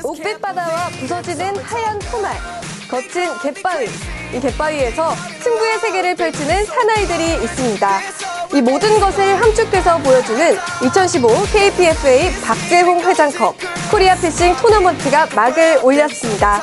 옥빛 바다와 부서지는 하얀 토말, 거친 갯바위. 이 갯바위에서 승부의 세계를 펼치는 사나이들이 있습니다. 이 모든 것을 함축해서 보여주는 2015 KPFA 박재홍 회장컵 코리아 피싱 토너먼트가 막을 올렸습니다.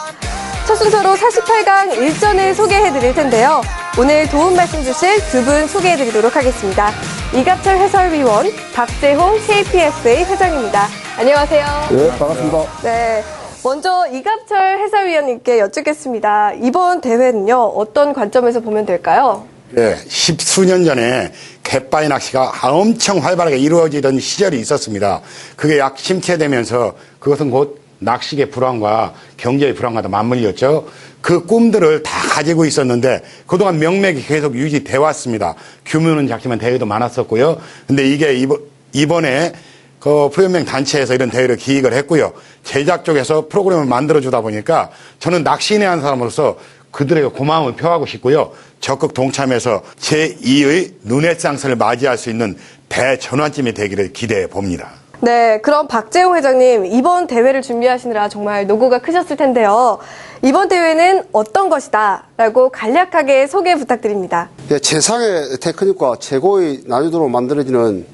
첫 순서로 48강 일전을 소개해드릴 텐데요. 오늘 도움 말씀 주실 두 분 소개해드리도록 하겠습니다. 이갑철 해설위원, 박재홍 KPFA 회장입니다. 안녕하세요. 네, 반갑습니다. 네, 먼저 이갑철 해설위원님께 여쭙겠습니다. 이번 대회는요, 어떤 관점에서 보면 될까요? 네, 십수년 전에 갯바위 낚시가 엄청 활발하게 이루어지던 시절이 있었습니다. 그게 약 침체되면서 그것은 곧 낚시계 불황과 경제의 불황과도 맞물렸죠. 그 꿈들을 다 가지고 있었는데 그동안 명맥이 계속 유지돼 왔습니다. 규모는 작지만 대회도 많았었고요. 근데 이게 이번에 그 프로연맹 단체에서 이런 대회를 기획을 했고요. 제작 쪽에서 프로그램을 만들어주다 보니까 저는 낚시인에 한 사람으로서 그들에게 고마움을 표하고 싶고요. 적극 동참해서 제2의 르네상스를 맞이할 수 있는 대전환점이 되기를 기대해 봅니다. 네, 그럼 박재홍 회장님, 이번 대회를 준비하시느라 정말 노고가 크셨을 텐데요. 이번 대회는 어떤 것이다 라고 간략하게 소개 부탁드립니다. 네, 최상의 테크닉과 최고의 난이도로 만들어지는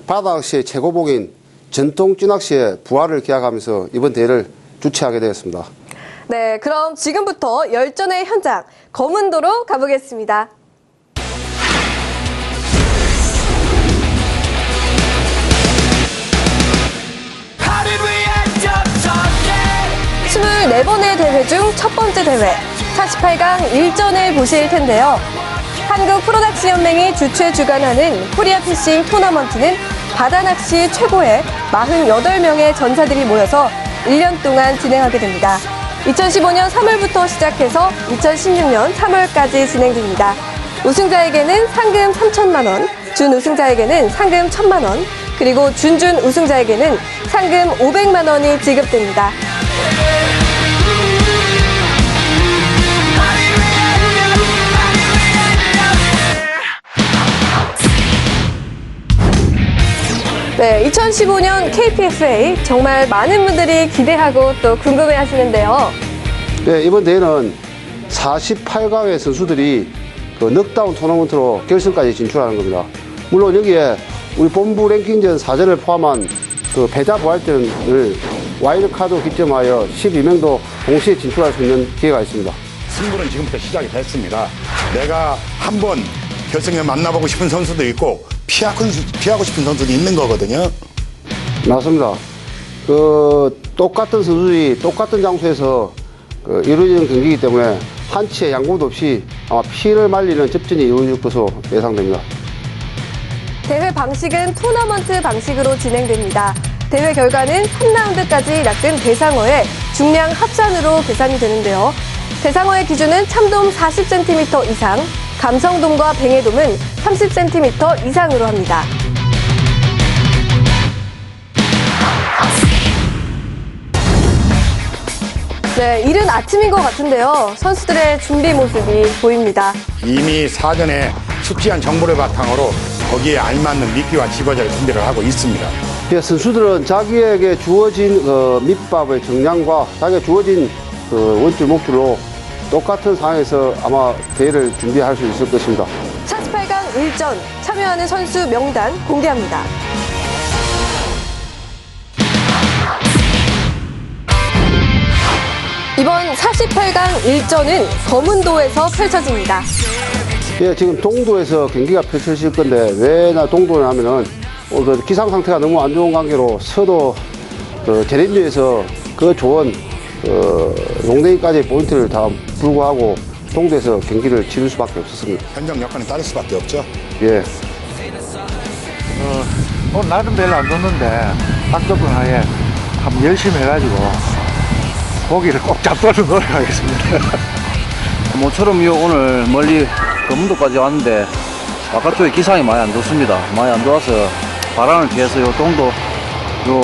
바다낚시의 최고봉인 전통 찌낚시의 부활을 기약하면서 이번 대회를 주최하게 되었습니다. 네, 그럼 지금부터 열전의 현장, 검은도로 가보겠습니다. 24번의 대회 중 첫 번째 대회, 48강 일전을 보실 텐데요. 한국 프로낚시연맹이 주최 주관하는 코리아 피싱 토너먼트는 바다낚시 최고의 48명의 전사들이 모여서 1년 동안 진행하게 됩니다. 2015년 3월부터 시작해서 2016년 3월까지 진행됩니다. 우승자에게는 상금 3천만 원, 준우승자에게는 상금 1,000만 원, 그리고 준준 우승자에게는 상금 500만 원이 지급됩니다. 네, 2015년 KPFA 정말 많은 분들이 기대하고 또 궁금해 하시는데요. 네, 이번 대회는 48강의 선수들이 그 넉다운 토너먼트로 결승까지 진출하는 겁니다. 물론 여기에 우리 본부 랭킹전 4전을 포함한 그 패자 부활전을 와일드카드 기점하여 12명도 동시에 진출할 수 있는 기회가 있습니다. 승부는 지금부터 시작이 됐습니다. 내가 한번 결승에 만나보고 싶은 선수도 있고 피하고 싶은 선수도 있는 거거든요. 맞습니다. 그 똑같은 선수들이 똑같은 장소에서 이루어지는 경기이기 때문에 한치의 양보도 없이 아마 피를 말리는 접전이 이루어질 것으로 예상됩니다. 대회 방식은 토너먼트 방식으로 진행됩니다. 대회 결과는 3라운드까지 낚은 대상어의 중량 합산으로 계산이 되는데요. 대상어의 기준은 참돔 40cm 이상, 감성돔과 뱅에돔은 30cm 이상으로 합니다. 네, 이른 아침인 것 같은데요. 선수들의 준비 모습이 보입니다. 이미 사전에 숙지한 정보를 바탕으로 거기에 알맞는 미끼와 집어줄 준비를 하고 있습니다. 예, 선수들은 자기에게 주어진 밑밥의 정량과 자기에게 주어진 원줄, 목줄로 똑같은 상황에서 아마 대회를 준비할 수 있을 것입니다. 48강 일전 참여하는 선수 명단 공개합니다. 이번 48강 일전은 검은도에서 펼쳐집니다. 예, 지금 동도에서 경기가 펼쳐질 건데 왜 나 동도를 하면은 그 기상 상태가 너무 안 좋은 관계로 서도 제렌지에서 그 좋은 용대기까지 포인트를 다 불구하고 동도에서 경기를 치를 수밖에 없었습니다. 현장 여건에 따를 수밖에 없죠. 예. 오늘 날은 별로 안 좋는데 딱 좋은 하에 한번 열심히 해가지고 고기를 꼭 잡도록 노력하겠습니다. 모처럼 오늘 멀리 검은도까지 왔는데 바깥쪽에 기상이 많이 안 좋습니다. 많이 안 좋아서 바람을 피해서 요 동도 요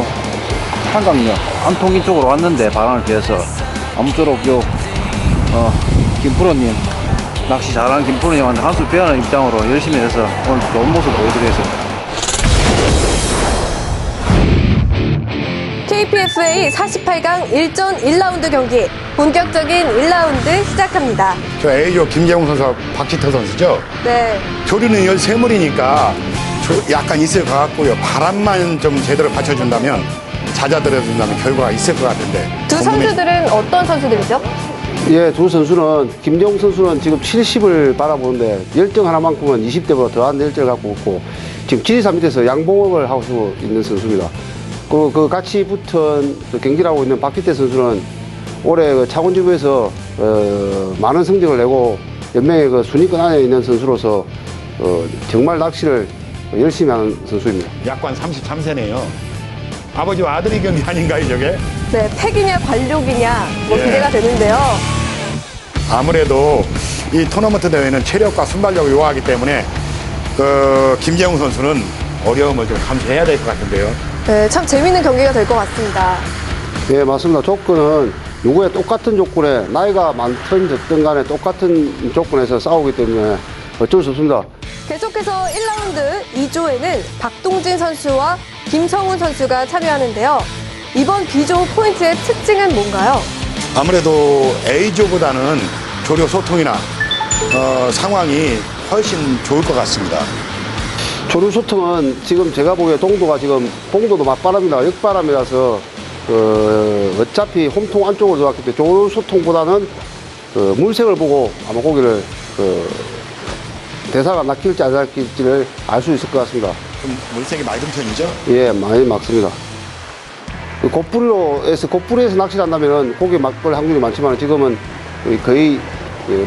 한강역 안통인 쪽으로 왔는데 바람을 피해서 아무쪼록 김프로님 낚시 잘하는 김프로님한테 한 수 배우는 입장으로 열심히 해서 오늘 좋은 모습 보여드리겠습니다. KPF WFA 48강 1전 1라운드 경기 본격적인 1라운드 시작합니다. 저 A조 김재웅 선수와 박지태 선수죠. 네. 조류는 13물이니까 약간 있을 것 같고요. 바람만 좀 제대로 받쳐준다면, 잦아들어준다면 결과가 있을 것 같은데. 두 선수들은 어떤 선수들이죠? 예, 두 선수는 김재웅 선수는 지금 70을 바라보는데 열정 하나만큼은 20대보다 더한 열정을 갖고 있고 지금 지리산 밑에서 양봉업을 하고 있는 선수입니다. 그 같이 붙은 경기를 하고 있는 박기태 선수는 올해 그 차원지구에서 많은 성적을 내고 연맹의 그 순위권 안에 있는 선수로서 정말 낚시를 열심히 하는 선수입니다. 약관 33세네요. 아버지와 아들이 경기 아닌가요, 저게? 네, 패기냐 관록이냐 예. 기대가 되는데요. 아무래도 이 토너먼트 대회는 체력과 순발력을 요하기 때문에 김재웅 선수는 어려움을 좀 감수해야 될 것 같은데요. 네, 참 재밌는 경기가 될 것 같습니다. 예, 맞습니다. 조건은 누구의 똑같은 조건에 나이가 많든 적든 간에 똑같은 조건에서 싸우기 때문에 어쩔 수 없습니다. 계속해서 1라운드 2조에는 박동진 선수와 김성훈 선수가 참여하는데요. 이번 B조 포인트의 특징은 뭔가요? 아무래도 A조보다는 조류 소통이나 상황이 훨씬 좋을 것 같습니다. 조류 소통은 지금 제가 보기에 동도가 지금 봉도도 맞바람이나 역바람이라서 어차피 홈통 안쪽으로 들어왔기 때문에 조류 소통보다는 물색을 보고 아마 고기를 대사가 낚일지 안 낚일지를 알 수 있을 것 같습니다. 좀 물색이 맑은 편이죠? 예, 많이 막습니다. 곱부리에서 낚시를 한다면 고기 막을 확률이 많지만 지금은 거의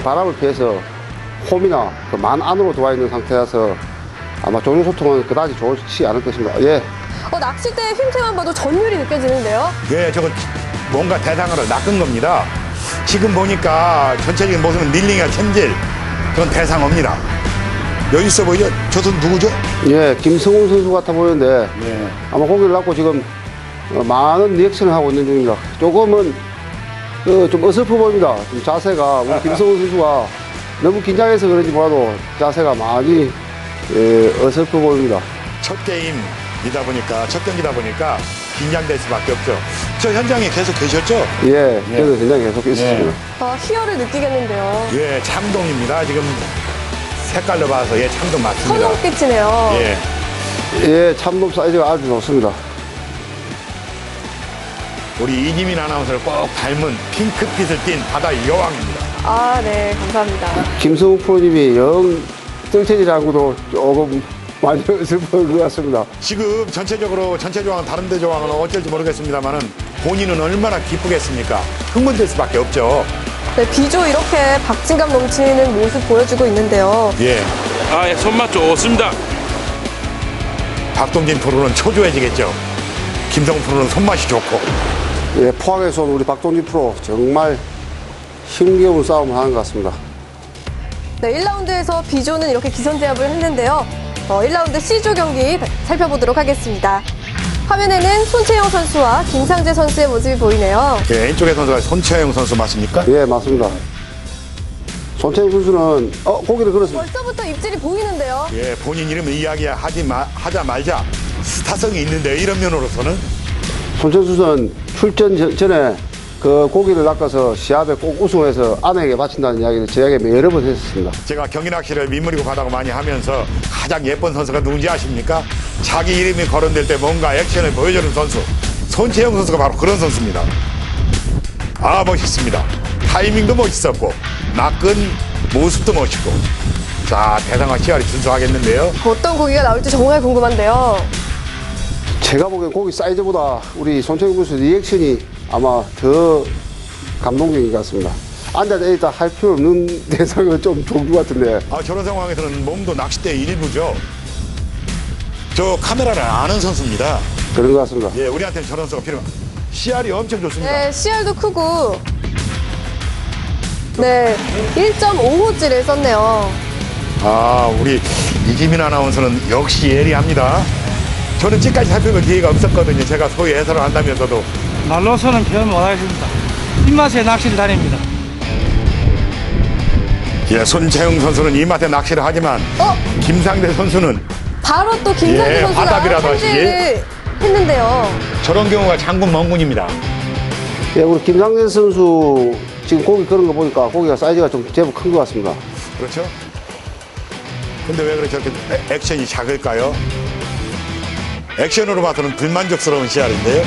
바람을 피해서 홈이나 만 안으로 들어와 있는 상태라서 아마 조류 소통은 그다지 좋지 않을 것입니다. 예. 낚싯대 힘새만 봐도 전율이 느껴지는데요. 예, 저거 뭔가 대상으로 낚은 겁니다. 지금 보니까 전체적인 모습은 릴링이나 챔질, 그건 대상어입니다. 여기 있어 보이죠? 저 선수 누구죠? 예, 김성훈 선수 같아 보이는데 예. 아마 고기를 낚고 지금 많은 리액션을 하고 있는 중입니다. 조금은 좀 어설퍼 보입니다. 좀 자세가 우리 김성훈 선수가 너무 긴장해서 그런지 몰라도 자세가 많이 어설퍼 보입니다. 첫 게임이다 보니까, 첫 경기다 보니까 긴장될 수밖에 없죠. 저 현장에 계속 계셨죠? 예, 그래서 굉장히 계속 있었습니다. 희열을 느끼겠는데요. 예, 참동입니다. 지금 색깔로 봐서 예, 참동 맞습니다. 선홍빛이네요. 예. 예, 참돔 사이즈가 아주 좋습니다. 우리 이기민 아나운서를 꼭 닮은 핑크빛을 띤 바다의 여왕입니다. 아, 네, 감사합니다. 김성훈 프로님이 영 뜰채질하고도 조금 많이 슬픈 것 같습니다. 지금 전체적으로 전체 조항은 다른 데 조항은 어쩔지 모르겠습니다만은 본인은 얼마나 기쁘겠습니까? 흥분될 수밖에 없죠. 네, B조 이렇게 박진감 넘치는 모습 보여주고 있는데요. 예. 예, 손맛 좋습니다. 박동진 프로는 초조해지겠죠. 김성훈 프로는 손맛이 좋고. 예, 포항에서 온 우리 박동진 프로 정말 힘겨운 싸움을 하는 것 같습니다. 네, 1라운드에서 B조는 이렇게 기선제압을 했는데요. 1라운드 C조 경기 살펴보도록 하겠습니다. 화면에는 손채영 선수와 김상재 선수의 모습이 보이네요. 예, A쪽의 선수가 손채영 선수 맞습니까? 예, 맞습니다. 손채영 선수는 고기를 걸었습니다. 벌써부터 입질이 보이는데요. 예, 본인 이름을 하자 말자 스타성이 있는데 이런 면으로서는 손채영 선수는 출전 전에 그 고기를 낚아서 시합에 꼭 우승해서 아내에게 바친다는 이야기를 저에게 여러 번 했었습니다. 제가 경기 낚시를 민물이고 바다고 많이 하면서 가장 예쁜 선수가 누군지 아십니까? 자기 이름이 거론될 때 뭔가 액션을 보여주는 선수. 손채영 선수가 바로 그런 선수입니다. 아, 멋있습니다. 타이밍도 멋있었고 낚은 모습도 멋있고. 자, 대상어 시야리 준수하겠는데요. 어떤 고기가 나올지 정말 궁금한데요. 제가 보기엔 고기 사이즈보다 우리 손채영 선수 리액션이 아마 더 감동적인 것 같습니다. 앉아서 일단 할 필요 없는 대상은 좀 좋은 것 같은데. 아, 저런 상황에서는 몸도 낚싯대의 일부죠. 저 카메라를 아는 선수입니다. 그런 것 같습니다. 예, 우리한테는 저런 선수가 필요합니다. 씨알이 엄청 좋습니다. 네, CR도 크고 네, 1.5호찌를 썼네요. 아, 우리 이기민 아나운서는 역시 예리합니다. 저는 지금까지 살펴볼 기회가 없었거든요. 제가 소위 해설을 한다면서도. 말로서는 표현 못하겠습니다. 입맛에 낚시를 다닙니다. 예, 손채영 선수는 이 맛에 낚시를 하지만 김상대 선수는 바로 또 김상재 예, 선수가 화답이라도 하시지. 현재를 했는데요. 저런 경우가 장군 멍군입니다. 예, 우리 김상진 선수 지금 고기 그런 거 보니까 고기가 사이즈가 좀 제법 큰 것 같습니다. 그렇죠? 근데 왜 그렇게 저렇게 액션이 작을까요? 액션으로 봐서는 불만족스러운 씨알인데요.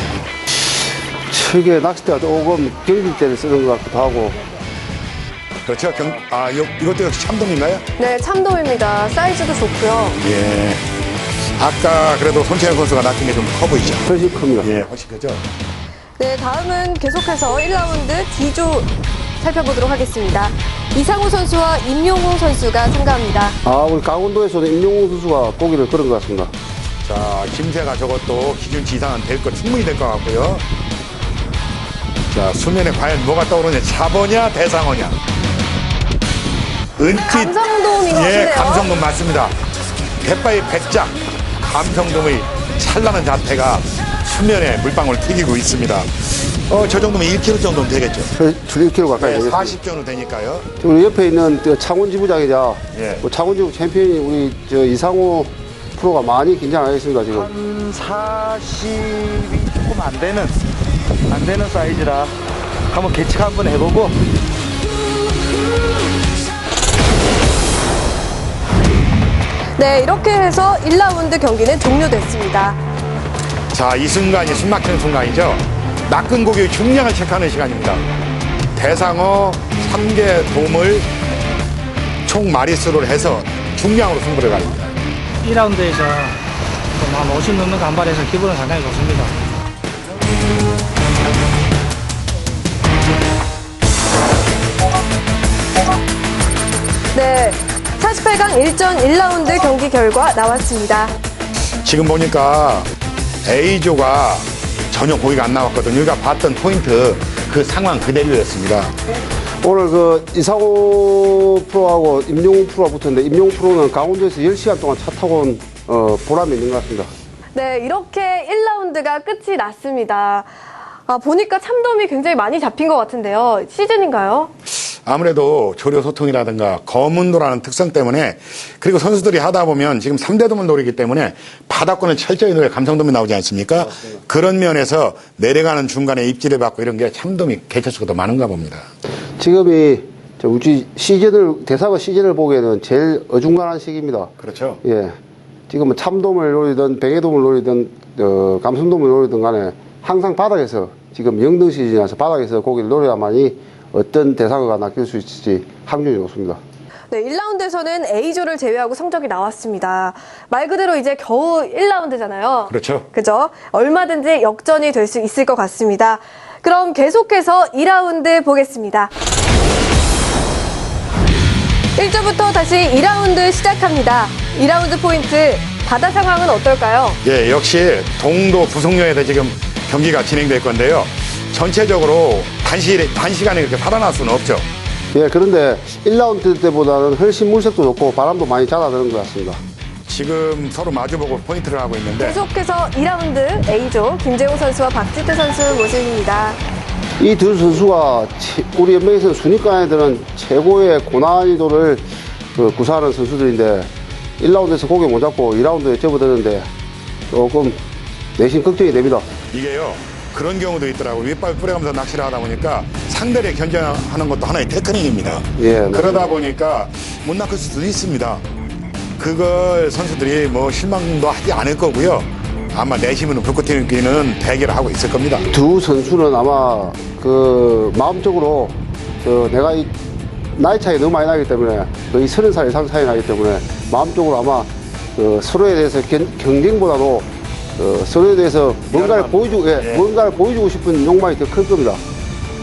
저게 낚싯대가 조금 경질 때를 쓰는 것 같기도 하고. 그렇죠? 이것도 역시 참돔인가요? 네, 참돔입니다. 사이즈도 좋고요. 예. 아까 그래도 손채영 선수가 낚인 게 좀 커 보이죠? 훨씬 큽니다. 예, 훨씬 크죠? 네, 다음은 계속해서 1라운드 D조 살펴보도록 하겠습니다. 이상우 선수와 임용웅 선수가 참가합니다. 우리 강원도에서는 임용웅 선수가 고기를 끌은 것 같습니다. 자, 김새가 저것도 기준치 이상은 충분히 될 것 같고요. 자, 수면에 과연 뭐가 떠오르냐? 잡어냐, 대상어냐? 은빛. 감성돔인 것 같은데요. 예, 감성돔 맞습니다. 갯바위 백작, 감성돔의 찬란한 자태가 수면에 물방울 튀기고 있습니다. 저 정도면 1kg 정도는 되겠죠? 줄 1kg 가까이 네, 되겠습니다. 40 정도 되니까요. 우리 옆에 있는 창원지부장이자 예. 창원지부 챔피언이 우리 이상호 프로가 많이 긴장하겠습니다, 지금. 한 40이 조금 안 되는 사이즈라 한번 계측 한번 해보고. 네, 이렇게 해서 1라운드 경기는 종료됐습니다. 자, 이 순간이 숨막히는 순간이죠. 낚은 고기의 중량을 체크하는 시간입니다. 대상어 3개 돔을 총 마리수를 해서 중량으로 승부를 가립니다. 1라운드에서 한 50 넘는 간발에서 기분은 상당히 좋습니다. 네, 48강 1전 1라운드 경기 결과 나왔습니다. 지금 보니까 A조가 전혀 고기가 안 나왔거든요. 우리가 봤던 포인트 그 상황 그대로였습니다. 오늘 이상호 프로하고 임용웅 프로가 붙었는데 임용웅 프로는 강원도에서 10시간 동안 차 타고 온 보람이 있는 것 같습니다. 네, 이렇게 1라운드가 끝이 났습니다. 보니까 참돔이 굉장히 많이 잡힌 것 같은데요. 시즌인가요? 아무래도 조류 소통이라든가 거문도라는 특성 때문에 그리고 선수들이 하다 보면 지금 3대돔을 노리기 때문에 바닥권을 철저히 노려 감성돔이 나오지 않습니까? 맞습니다. 그런 면에서 내려가는 중간에 입질을 받고 이런 게 참돔이 개체수가 더 많은가 봅니다. 지금이 우리 대상어 시즌을 보기에는 제일 어중간한 시기입니다. 그렇죠. 예. 지금은 참돔을 노리든 뱅에돔을 노리든 감성돔을 노리든 간에 항상 바닥에서 지금 영등 시즌이라서 바닥에서 고기를 노려야만이 어떤 대상어가 낚일 수 있을지 확률이 높습니다. 네, 1라운드에서는 A조를 제외하고 성적이 나왔습니다. 말 그대로 이제 겨우 1라운드잖아요. 그렇죠. 그죠? 얼마든지 역전이 될 수 있을 것 같습니다. 그럼 계속해서 2라운드 보겠습니다. 1조부터 다시 2라운드 시작합니다. 2라운드 포인트, 바다 상황은 어떨까요? 예, 역시 동도 부속면에서 지금 경기가 진행될 건데요. 전체적으로 단시간에 그렇게 살아날 수는 없죠. 예, 그런데 1라운드 때보다는 훨씬 물색도 좋고 바람도 많이 잦아드는 것 같습니다. 지금 서로 마주보고 포인트를 하고 있는데 계속해서 2라운드 A조 김재웅 선수와 박지태 선수 모습입니다. 이 두 선수가 우리 연맹에서 순위권에 드는 최고의 고난이도를 구사하는 선수들인데 1라운드에서 고개 못 잡고 2라운드에 접어드는데 조금 내심 걱정이 됩니다. 이게요. 그런 경우도 있더라고요. 윗발 뿌려가면서 낚시를 하다 보니까 상대를 견제하는 것도 하나의 테크닉입니다. 예, 그러다 보니까 못 낚을 수도 있습니다. 그걸 선수들이 뭐 실망도 하지 않을 거고요. 아마 내심으로 불꽃 튀기는 대결을 하고 있을 겁니다. 두 선수는 아마 마음적으로 내가 이 나이 차이 너무 많이 나기 때문에 거의 30살 이상 차이 나기 때문에 마음적으로 아마 서로에 대해서 경쟁보다도 서로에 대해서 뭔가를 보여주고 싶은 욕망이 더 클 겁니다.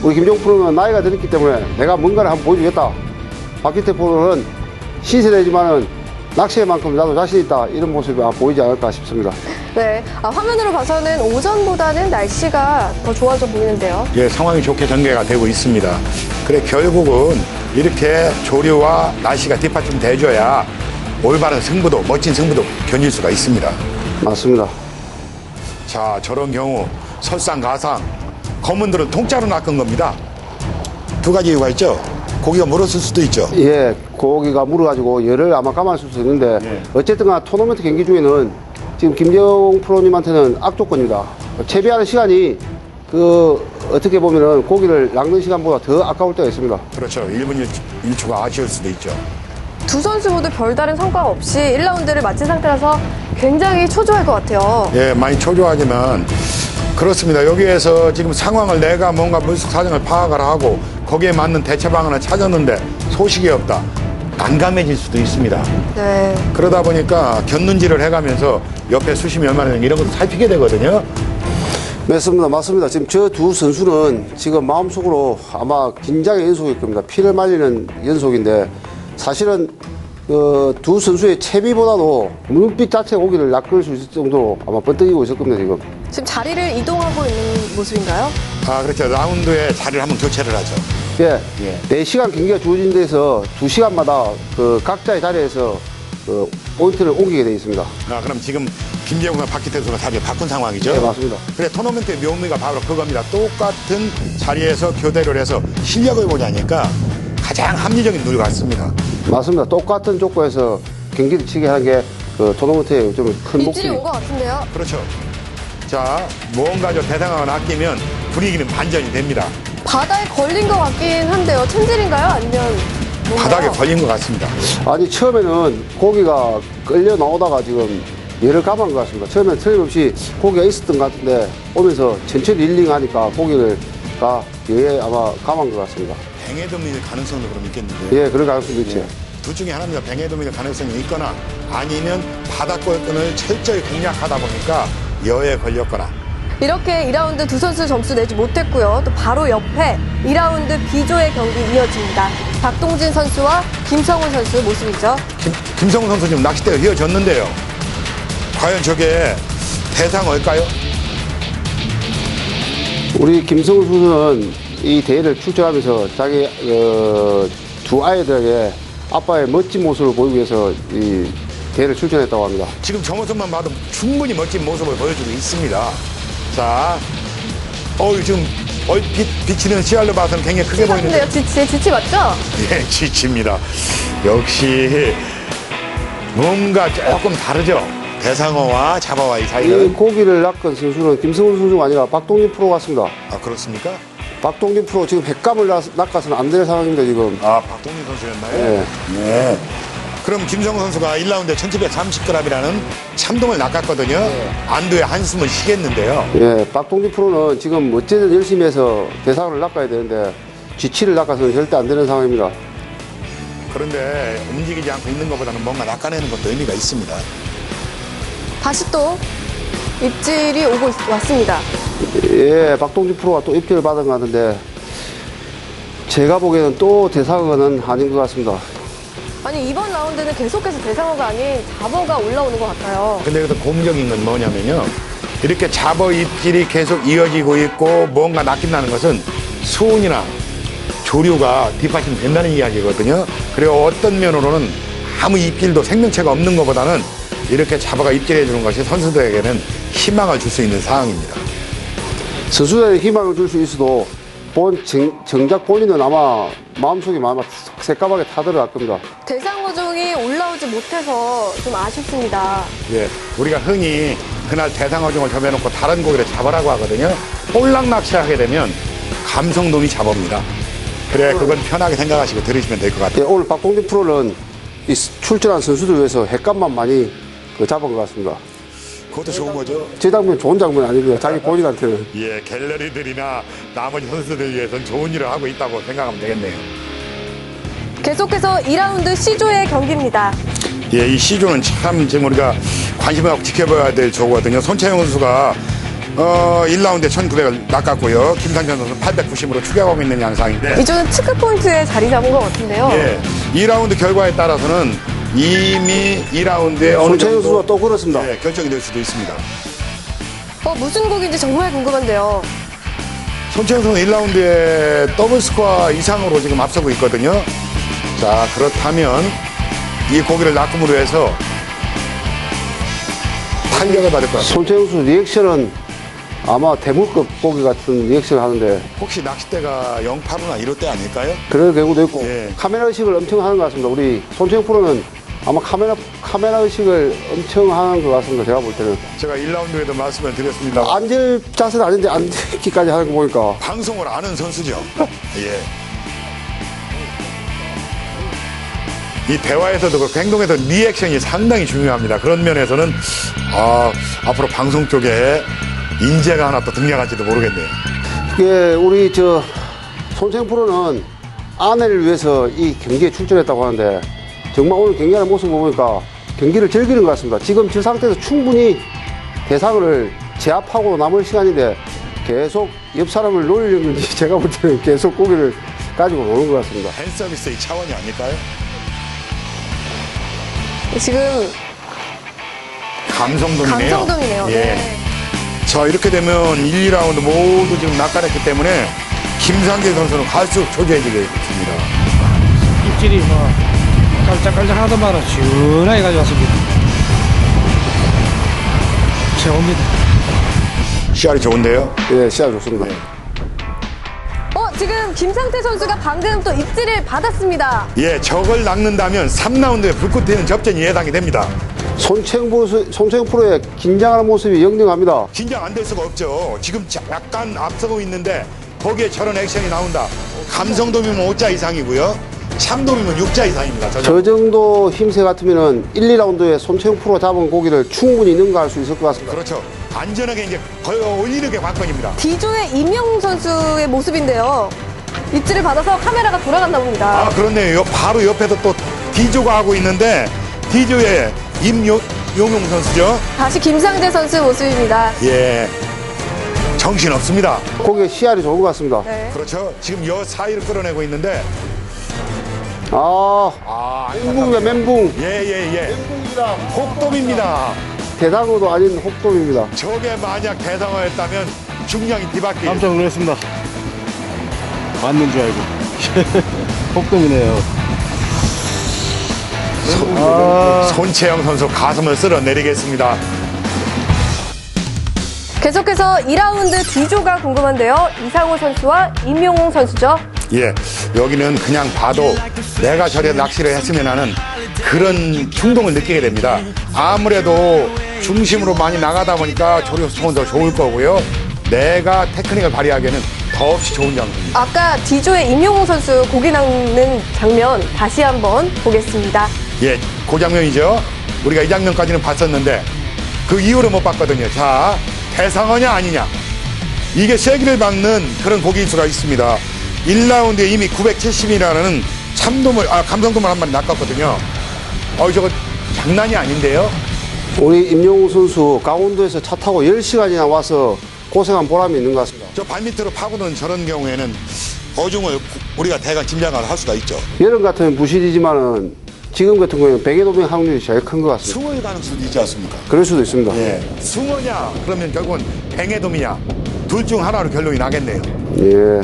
우리 김종 프로는 나이가 들었기 때문에 내가 뭔가를 한번 보여주겠다. 박기태 프로는 신세대지만은 낚시에만큼 나도 자신 있다. 이런 모습이 보이지 않을까 싶습니다. 네, 화면으로 봐서는 오전보다는 날씨가 더 좋아져 보이는데요. 예, 상황이 좋게 전개가 되고 있습니다. 그래 결국은 이렇게 조류와 날씨가 뒷받침 돼줘야 올바른 승부도 멋진 승부도 견딜 수가 있습니다. 맞습니다. 자, 저런 경우 설상가상 검은들은 통짜로 낚은 겁니다. 두 가지 이유가 있죠. 고기가 물었을 수도 있죠. 예, 고기가 물어가지고 열을 아마 감았을 수도 있는데 예. 어쨌든 토너먼트 경기 중에는 지금 김재용 프로님한테는 악조건입니다. 채비하는 시간이 어떻게 보면은 고기를 낚는 시간보다 더 아까울 때가 있습니다. 그렇죠. 1분 1초가 아쉬울 수도 있죠. 두 선수 모두 별다른 성과가 없이 1라운드를 마친 상태라서 굉장히 초조할 것 같아요. 예, 많이 초조하지만 그렇습니다. 여기에서 지금 상황을 내가 뭔가 물속 사정을 파악을 하고 거기에 맞는 대처 방안을 찾았는데 소식이 없다. 난감해질 수도 있습니다. 네. 그러다 보니까 곁눈질을 해가면서 옆에 수심이 얼마나 되는지 이런 것도 살피게 되거든요. 맞습니다. 지금 저 두 선수는 지금 마음속으로 아마 긴장의 연속일 겁니다. 피를 말리는 연속인데 사실은 두 선수의 채비보다도 눈빛 자체 고기를 낚을 수 있을 정도로 아마 번뜩이고 있을 겁니다, 지금. 지금 자리를 이동하고 있는 모습인가요? 아, 그렇죠. 라운드에 자리를 한번 교체를 하죠. 예. 4시간 경기가 주어진 데서 2시간마다 각자의 자리에서 포인트를 옮기게 되어 있습니다. 아, 그럼 지금 김재웅과 박기태 선수가 자리를 바꾼 상황이죠? 네, 맞습니다. 그래, 토너먼트의 묘미가 바로 그겁니다. 똑같은 자리에서 교대를 해서 실력을 보자니까 가장 합리적인 룰 같습니다. 맞습니다. 똑같은 조건에서 경기를 치게 하는 게 토너먼트의 좀 큰 입질이 목표입니다. 온 것 같은데요. 그렇죠. 자, 무언가 좀 대상을 아끼면 분위기는 반전이 됩니다. 바다에 걸린 것 같긴 한데요. 챔질인가요? 아니면 뭔가요? 바닥에 걸린 것 같습니다. 아니, 처음에는 고기가 끌려 나오다가 지금 얘를 감은 것 같습니다. 처음엔 틀림없이 고기가 있었던 것 같은데 오면서 천천히 릴링하니까 고기가 얘에 아마 감은 것 같습니다. 뱅에도 밀 가능성도 그럼 있겠는데요. 예, 그럴 가능성도 있죠. 둘 중에 하나입니다. 뱅에도 밀 가능성이 있거나 아니면 바닥골끈을 철저히 공략하다 보니까 여에 걸렸거나. 이렇게 2라운드 두 선수 점수 내지 못했고요. 또 바로 옆에 2라운드 B조의 경기 이어집니다. 박동진 선수와 김성훈 선수 모습이죠. 김성훈 선수 지금 낚싯대가 휘어졌는데요. 과연 저게 대상어일까요? 우리 김성훈 선수는 이 대회를 출전하면서 자기 두 아이들에게 아빠의 멋진 모습을 보이기 위해서 이 대회를 출전했다고 합니다. 지금 저 모습만 봐도 충분히 멋진 모습을 보여주고 있습니다. 자, 지금 얼핏 비치는 씨알로 봐서는 굉장히 크게 보이는데. 같은데요. 지치 맞죠? 예, 지칩니다. 역시 뭔가 조금 다르죠. 대상어와 잡어와의 이 사이는. 고기를 낚은 선수는 김성훈 선수가 아니라 박동진 프로 같습니다. 아, 그렇습니까? 박동진 프로 지금 100감을 낚아서는 안 될 상황입니다, 지금. 아, 박동민 선수였나요? 네. 네. 그럼 김성훈 선수가 1라운드에 1730g이라는 참돔을 낚았거든요. 안도의 한숨을 쉬겠는데요. 예, 박동진 프로는 지금 어쨌든 열심히 해서 대상을 낚아야 되는데 쥐치를 낚아서는 절대 안 되는 상황입니다. 그런데 움직이지 않고 있는 것보다는 뭔가 낚아내는 것도 의미가 있습니다. 다시 또 입질이 왔습니다. 예, 박동진 프로가 또 입질을 받은 것 같은데 제가 보기에는 또 대상어는 아닌 것 같습니다. 아니 이번 라운드는 계속해서 대상어가 아닌 잡어가 올라오는 것 같아요. 근데 그 공격인 건 뭐냐면요. 이렇게 잡어 입질이 계속 이어지고 있고 뭔가 낚인다는 것은 수온이나 조류가 뒷받침 된다는 이야기거든요. 그리고 어떤 면으로는 아무 입질도 생명체가 없는 것보다는 이렇게 잡아가 입질해 주는 것이 선수들에게는 희망을 줄 수 있는 상황입니다. 선수들에게 희망을 줄 수 있어도 정작 본인은 아마 마음속에 아마 새까맣게 타들어갈 겁니다. 대상어종이 올라오지 못해서 좀 아쉽습니다. 예, 우리가 흔히 그날 대상어종을 접해놓고 다른 고기를 잡으라고 하거든요. 볼락 낚시하게 되면 감성돔이 잡아옵니다. 그래, 그건 편하게 생각하시고 들으시면 될 것 예, 같아요. 오늘 박동진 프로는 이 출전한 선수들 위해서 횟감만 많이 잡은 것 같습니다. 그것도 좋은 거죠. 제 장면 좋은 장면 아닙니다. 자기 본인한테는. 예, 갤러리들이나 나머지 선수들 위해서는 좋은 일을 하고 있다고 생각하면 되겠네요. 계속해서 2라운드 C조의 경기입니다. 예, 이 C조는 참 지금 우리가 관심을 갖고 지켜봐야 될 조거든요. 손채영 선수가 1라운드에 1900을 낚았고요. 김상현 선수는 890으로 추격하고 있는 양상인데. 이조는 체크 포인트에 자리 잡은 것 같은데요. 예, 2라운드 결과에 따라서는 이미 2라운드에 어느 손채영 선수가 정도 또 그렇습니다. 예, 결정이 될 수도 있습니다. 무슨 곡인지 정말 궁금한데요. 손채영 선수 1라운드에 더블 스코어 이상으로 지금 앞서고 있거든요. 자, 그렇다면 이 고기를 낚음으로 해서 탄력을 받을 것 같아요. 손채영 선수 리액션은 아마 대물급 고기 같은 리액션을 하는데 혹시 낚싯대가 085나 이럴 때 아닐까요? 그럴 경우도 있고 예. 카메라 의식을 엄청 하는 것 같습니다. 우리 손채영 프로는 아마 카메라 의식을 엄청 하는 것 같습니다. 제가 볼 때는. 제가 1라운드에도 말씀을 드렸습니다. 앉을 자세는 아닌데 앉기까지 하는 거 보니까. 방송을 아는 선수죠. 예. 이 대화에서도 그렇고 행동에서 리액션이 상당히 중요합니다. 그런 면에서는 앞으로 방송 쪽에 인재가 하나 또 등장할지도 모르겠네요. 예, 우리 손채영 프로는 아내를 위해서 이 경기에 출전했다고 하는데 정말 오늘 경기하는 모습을 보니까 경기를 즐기는 것 같습니다. 지금 저 상태에서 충분히 대상을 제압하고 남을 시간인데 계속 옆 사람을 놀리는 건지 제가 볼 때는 계속 고기를 가지고 노는 것 같습니다. 팬 서비스의 차원이 아닐까요? 지금 감성돔이네요. 감성돔이네요. 예. 네. 자, 이렇게 되면 1, 2라운드 모두 지금 낙관했기 때문에 김상재 선수는 갈수록 초조해지겠습니다. 입질이 뭐 깔짝깔짝 하더만은 시원하게 가져왔습니다. 최고입니다. 시알이 좋은데요? 예, 시작 좋습니다. 지금 김상태 선수가 방금 또 입질을 받았습니다. 예, 저걸 낚는다면 3라운드에 불꽃 튀는 접전이 예상이 됩니다. 손채영 프로의 긴장하는 모습이 영영합니다. 긴장 안 될 수가 없죠. 지금 약간 앞서고 있는데 거기에 저런 액션이 나온다. 감성돔이면 5자 이상이고요. 참돔이면 6자 이상입니다. 저 정도 힘세 같으면은 1, 2라운드에 손채영 프로가 잡은 고기를 충분히 능가할 수 있을 것 같습니다. 그렇죠. 안전하게 이제 거의 올리는 게 관건입니다. D조의 임영웅 선수의 모습인데요. 입질을 받아서 카메라가 돌아갔나 봅니다. 그렇네요. 바로 옆에서 또 D조가 하고 있는데 D조의 임용용 선수죠. 다시 김상재 선수 모습입니다. 예. 정신 없습니다. 고기의 씨알이 좋은 것 같습니다. 네. 그렇죠. 지금 여 사이를 끌어내고 있는데 멘붕이야, 멘붕. 예. 혹돔입니다. 대상어도 아닌 혹돔입니다. 저게 만약 대상어였다면 중량이 뒤바뀌. 깜짝 놀랐습니다. 맞는 줄 알고. 폭동이네요. 손채영 선수 가슴을 쓸어내리겠습니다. 계속해서 2라운드 D조가 궁금한데요. 이상호 선수와 임용웅 선수죠. 예, 여기는 그냥 봐도 내가 저래 낚시를 했으면 하는 그런 충동을 느끼게 됩니다. 아무래도 중심으로 많이 나가다 보니까 조류수통은 더 좋을 거고요. 내가 테크닉을 발휘하기에는 더없이 좋은 장소입니다. 아까 D조의 임용웅 선수 고기 낚는 장면 다시 한번 보겠습니다. 예, 그 장면이죠. 우리가 이 장면까지는 봤었는데 그 이후로 못 봤거든요. 자, 대상어냐 아니냐. 이게 쐐기를 박는 그런 고기일 수가 있습니다. 1라운드에 이미 970이라는 감성돔을 한 마리 낚았거든요. 저거 장난이 아닌데요. 우리 임영웅 선수 강원도에서 차 타고 10시간이나 와서 고생한 보람이 있는 것 같습니다. 저 발밑으로 파고드는 저런 경우에는 어종을 우리가 대강 짐작을 할 수가 있죠. 여름 같으면 부실이지만은 지금 같은 경우에는 뱅에돔의 확률이 제일 큰 것 같습니다. 숭어일 가능성도 있지 않습니까? 그럴 수도 있습니다. 예. 숭어냐 그러면 결국은 뱅에돔이냐 둘 중 하나로 결론이 나겠네요. 예.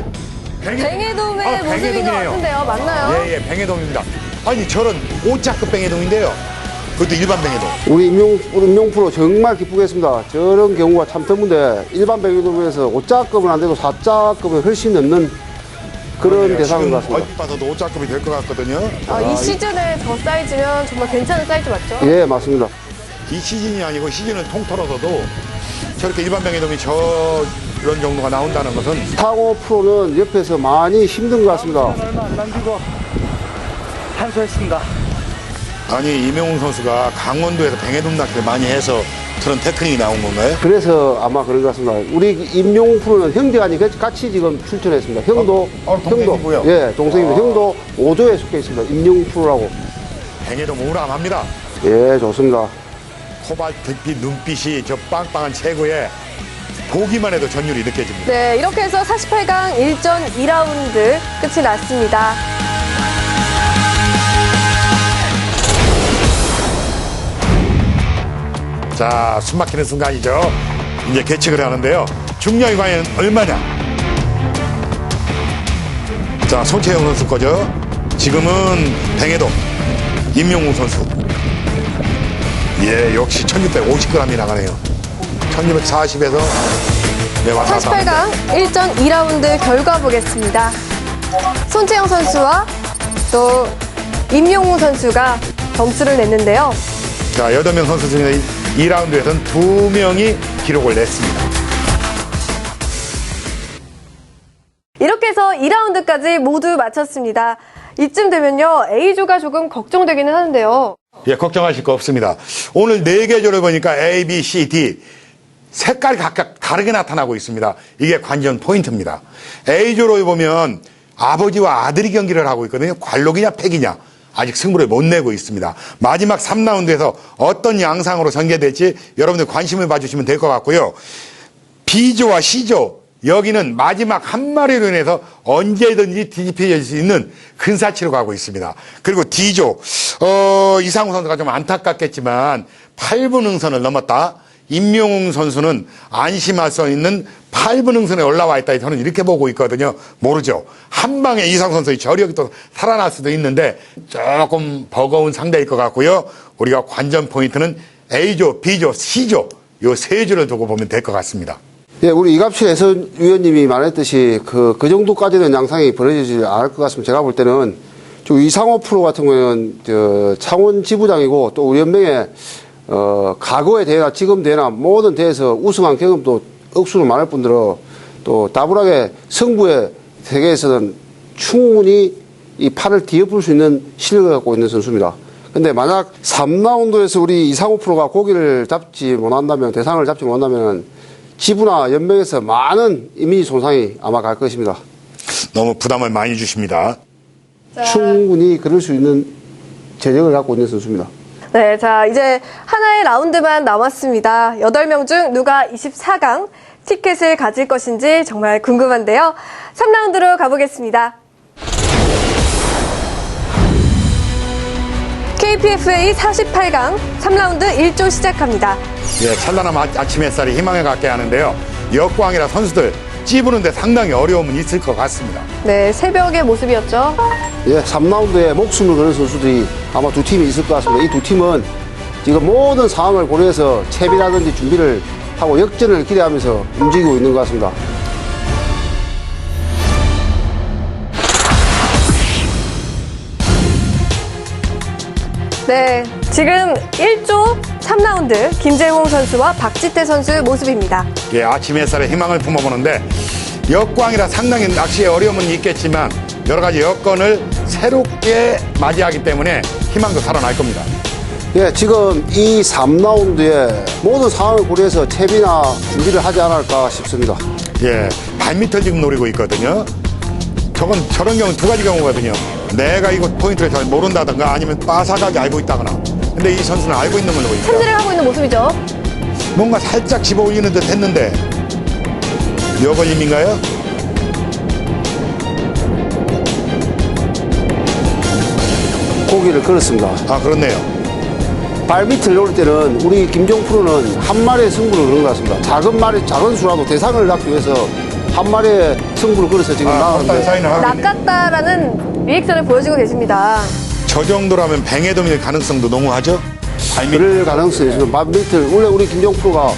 뱅에돔의 모습인 것 같은데요. 맞나요? 예, 뱅에돔입니다. 아니 저런 5자급 뱅에돔인데요. 그것도 일반 뱅에돔. 우리 임용 프로 정말 기쁘게 했습니다. 저런 경우가 참 드문데 일반 뱅에돔에서 5자급은 안 되고 4자급은 훨씬 넘는 그런 대상인 것 같습니다. 얼핏 봐서도 5자급이 될 것 같거든요. 이 시즌에 저 사이즈면 정말 괜찮은 사이즈 맞죠? 예, 맞습니다. 이 시즌이 아니고 시즌을 통틀어서도 저렇게 일반 뱅에돔이 저런 정도가 나온다는 것은 타고 프로는 옆에서 많이 힘든 것 같습니다. 얼마 안 남기고 한수했습니다. 아니 이명웅 선수가 강원도에서 뱅에돔 낚시를 많이 해서 저런 테크닉이 나온 건가요? 그래서 아마 그런 것 같습니다. 우리 임용 프로는 형제가 같이 지금 출전했습니다. 형도, 동생이고요. 예, 동생입니다. 형도 5조에 속해 있습니다. 임용 프로라고. 뱅에돔 우람합니다. 예, 좋습니다. 코발트빛 눈빛이 저 빵빵한 체구에 보기만 해도 전율이 느껴집니다. 네, 이렇게 해서 48강 1전 2라운드 끝이 났습니다. 자, 숨 막히는 순간이죠. 이제 계측을 하는데요. 중량이 과연 얼마냐? 자, 손채영 선수 거죠. 지금은 뱅에돔 임용웅 선수. 예, 역시 1650g이 나가네요. 1640에서 네, 왔다 갔다 합니다. 48강 1전 2라운드 결과 보겠습니다. 손채영 선수와 또 임용웅 선수가 점수를 냈는데요. 자, 8명 선수 중에 2라운드에서는 2명이 기록을 냈습니다. 이렇게 해서 2라운드까지 모두 마쳤습니다. 이쯤 되면요, A조가 조금 걱정되기는 하는데요. 예, 걱정하실 거 없습니다. 오늘 4개조를 보니까 A, B, C, D 색깔이 각각 다르게 나타나고 있습니다. 이게 관전 포인트입니다. A조로 보면 아버지와 아들이 경기를 하고 있거든요. 관록이냐 패기냐 아직 승부를 못 내고 있습니다. 마지막 3라운드에서 어떤 양상으로 전개될지 여러분들 관심을 봐주시면 될 것 같고요. B조와 C조 여기는 마지막 한 마리로 인해서 언제든지 뒤집혀질 수 있는 근사치로 가고 있습니다. 그리고 D조 이상우 선수가 좀 안타깝겠지만 8분 응선을 넘었다. 임명웅 선수는 안심할 수 있는 8분 응선에 올라와 있다. 저는 이렇게 보고 있거든요. 모르죠. 한 방에 이상우 선수의 저력이 또 살아날 수도 있는데 조금 버거운 상대일 것 같고요. 우리가 관전 포인트는 A조, B조, C조 요 세 조를 두고 보면 될 것 같습니다. 예, 우리 이갑실 해설위원님이 말했듯이 그 정도까지는 양상이 벌어지지 않을 것 같습니다. 제가 볼 때는 저 이상호 프로 같은 경우에는 창원 지부장이고 또 우리 연맹의 과거의 대회나 지금 대회나 모든 대회에서 우승한 경험도 억수로 많을 뿐더러 또 다분하게 승부의 세계에서는 충분히 이 팔을 뒤엎을 수 있는 실력을 갖고 있는 선수입니다. 근데 만약 3라운드에서 우리 이상호 프로가 고기를 잡지 못한다면, 대상을 잡지 못한다면 지부나 연맹에서 많은 이미지 손상이 아마 갈 것입니다. 너무 부담을 많이 주십니다. 충분히 그럴 수 있는 재력을 갖고 있는 선수입니다. 네, 자, 이제 하나의 라운드만 남았습니다. 8명 중 누가 24강 티켓을 가질 것인지 정말 궁금한데요. 3라운드로 가보겠습니다. KPFA 48강 3라운드 1조 시작합니다. 예, 찬란한 아침 햇살이 희망을 갖게 하는데요. 역광이라 선수들 찝으는데 상당히 어려움은 있을 것 같습니다. 네, 새벽의 모습이었죠. 예, 3라운드에 목숨을 거는 선수들이 아마 두 팀이 있을 것 같습니다. 이 두 팀은 지금 모든 상황을 고려해서 채비라든지 준비를 하고 역전을 기대하면서 움직이고 있는 것 같습니다. 네, 지금 1조 3라운드 김재홍 선수와 박지태 선수의 모습입니다. 예, 아침 햇살에 희망을 품어보는데 역광이라 상당히 낚시에 어려움은 있겠지만 여러 가지 여건을 새롭게 맞이하기 때문에 희망도 살아날 겁니다. 예, 지금 이 3라운드에 모든 상황을 고려해서 채비나 준비를 하지 않을까 싶습니다. 예, 발밑을 지금 노리고 있거든요. 저런 경우는 두 가지 경우거든요. 내가 이거 포인트를 잘 모른다든가 아니면 빠삭하게 알고 있다거나. 근데 이 선수는 알고 있는 걸로 보입니다. 챔질을 하고 있는 모습이죠. 뭔가 살짝 집어 올리는 듯 했는데 몇 걸림인가요? 고기를 걸었습니다. 아, 그렇네요. 발밑을 놓을 때는 우리 김종 프로는 한 마리의 승부를 그런 것 같습니다. 작은 수라도 대상을 낳기 위해서 한 마리의 승부를 걸어서 지금 나가는데 사인을 하고 있네요. 낚았다라는 리액션을 보여주고 계십니다. 저 정도라면 뱅에 도밀 가능성도 농후하죠? 발밑. 그럴 가능성이 있습니다. 발밑을 원래 우리 김종 프로가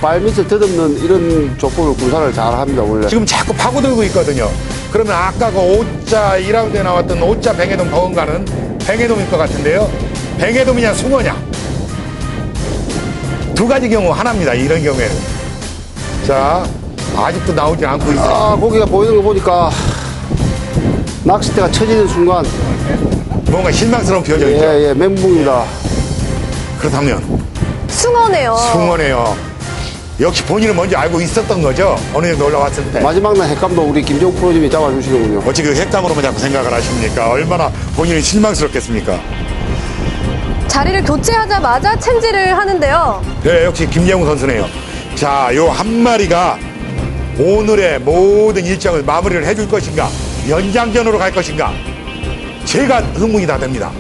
발밑을 더듬는 이런 조건을 구사를 잘 합니다. 원래. 지금 자꾸 파고들고 있거든요. 그러면 아까 그 5자 2라운드에 나왔던 5자 뱅에돔 버은가는 뱅에돔일 것 같은데요. 뱅에돔이냐 숭어냐. 두 가지 경우 하나입니다. 이런 경우에는. 자, 아직도 나오지 않고 있어요. 아, 고기가 보이는 거 보니까 낚싯대가 쳐지는 순간 뭔가 실망스러운 표정이죠. 예, 멘붕입니다. 그렇다면 숭어네요. 숭어네요. 역시 본인은 먼저 알고 있었던 거죠. 어느 정도 올라왔을 때. 마지막 날 핵감도 우리 김종 프로님이 잡아주시는군요. 어찌 그 핵감으로만 자꾸 생각을 하십니까? 얼마나 본인이 실망스럽겠습니까? 자리를 교체하자마자 챔질을 하는데요. 네, 역시 김재웅 선수네요. 자, 요 한 마리가 오늘의 모든 일정을 마무리를 해줄 것인가, 연장전으로 갈 것인가, 제가 의문이 다 됩니다.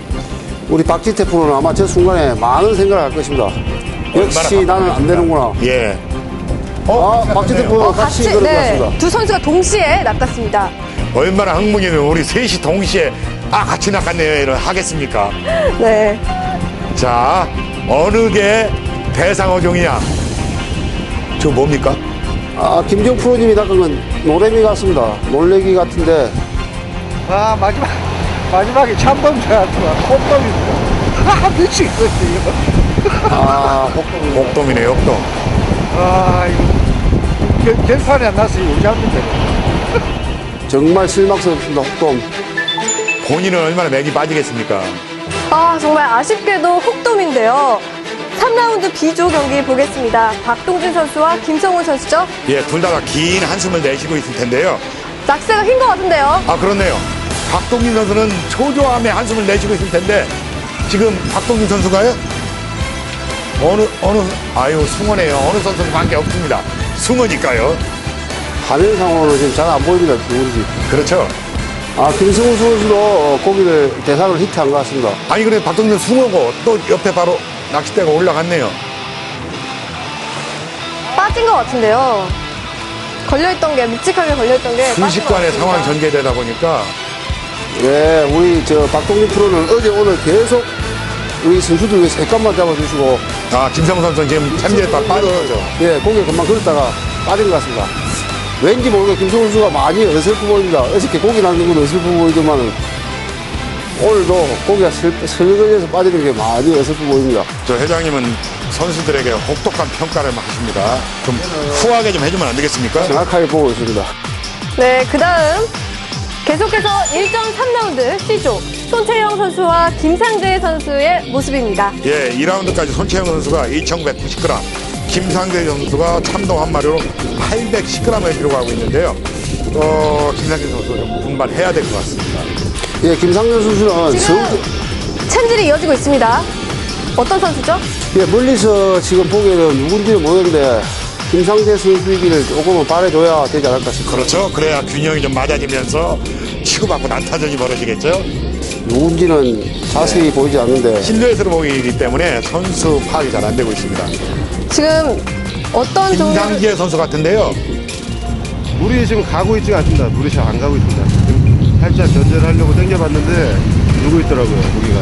우리 박지태 프로는 아마 저 순간에 많은 생각을 할 것입니다. 역시 나는 안 되는구나. 예. 박지태 프로 같이 그런 것 같습니다. 두 선수가 동시에 낚았습니다. 얼마나 흥분이면 우리 셋이 동시에 같이 낚았네요. 이런 하겠습니까? 네. 자, 어느 게 대상어종이냐? 저 뭡니까? 김종 프로님이 낚은 건 노래미 같습니다. 놀래기 같은데 마지막에 참범 같은 거 콧떡입니다. 미치겠어, 이거. 아, 옥돔이네, 옥돔. 아, 이거. 결판이 안 났어요, 우리 잡는데. 정말 실망스럽습니다, 혹돔. 본인은 얼마나 맥이 빠지겠습니까? 아, 정말 아쉽게도 혹돔인데요. 3라운드 B조 경기 보겠습니다. 박동진 선수와 김성훈 선수죠. 예, 둘 다 긴 한숨을 내쉬고 있을 텐데요. 낙세가 흰 것 같은데요. 아, 그렇네요. 박동진 선수는 초조함에 한숨을 내쉬고 있을 텐데, 지금 박동진 선수가요? 아유, 숭어네요. 어느 선수는 관계 없습니다. 숭어니까요. 화면상으로는 지금 잘 안 보입니다, 누군지. 그렇죠. 아, 김승우 선수도 고기를 대상으로 히트한 것 같습니다. 아니, 그래, 박동진 숭어고, 또 옆에 바로 낚싯대가 올라갔네요. 빠진 것 같은데요. 걸려있던 게, 묵직하게 걸려있던 게. 순식간에 상황이 전개되다 보니까, 예, 우리 박동진 프로는 어제 오늘 계속 우리 선수들 위해 색감만 잡아주시고, 아, 김성훈 선수는 지금 챔질했다 빠진 거죠. 예, 고개 금방 걸었다가 빠진 것 같습니다. 왠지 모르게 김승우 선수가 많이 어설프 보입니다. 어저께 고기 남는 건 어설프 보이더만 오늘도 고기가 설거지에서 빠지는 게 많이 어설프 보입니다. 저 회장님은 선수들에게 혹독한 평가를 하십니다. 좀 후하게 좀 해주면 안 되겠습니까? 정확하게 보고 있습니다. 네, 그 다음. 계속해서 1.3라운드 C조. 손채영 선수와 김상재 선수의 모습입니다. 예, 2라운드까지 손채영 선수가 2,990g, 김상재 선수가 참돔 한 마리로 810g을 기록하고 있는데요. 김상재 선수 좀 분발해야 될 것 같습니다. 예, 김상현 선수는 지금 챔질이 이어지고 있습니다. 어떤 선수죠? 예, 멀리서 지금 보기에는 누군지는 모르겠는데 김상재 선수이기를 조금은 바래줘야 되지 않을까 싶습니다. 그렇죠. 그래야 균형이 좀 맞아지면서 치고받고 난타전이 벌어지겠죠. 누군지는 자세히 보이지 않는데 실루엣으로 보이기 때문에 선수 파악이 잘 안 되고 있습니다. 지금 어떤 종류 김상재 선수 같은데요. 물이 지금 가고 있지가 않습니다. 물이 잘 안 가고 있습니다. 지금 살짝 견제를 하려고 당겨봤는데 누고 있더라고요, 고기가.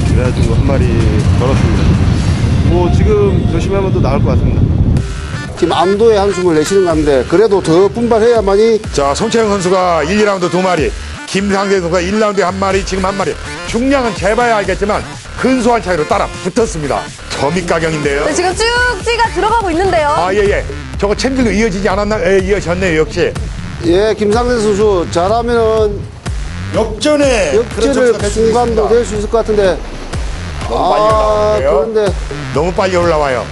그래가지고 한 마리 걸었습니다. 뭐 지금 조심하면 또 나올 것 같습니다. 지금 암도의 한숨을 내쉬는 건데 그래도 더 분발해야만이 자, 손채영 선수가 1, 2라운드 2마리, 김상재 선수가 1라운드에 1마리, 지금 1마리. 중량은 재봐야 알겠지만 근소한 차이로 따라 붙었습니다. 점입가경인데요. 네, 지금 쭉지가 들어가고 있는데요. 아, 예. 저거 챔질도 이어지지 않았나? 예, 이어졌네요, 역시. 예, 김상재 선수 잘하면은 역전에 역전을 순간도 될 수 있을 것 같은데 너무 빨리 올라오는데요. 그런데 너무 빨리 올라와요.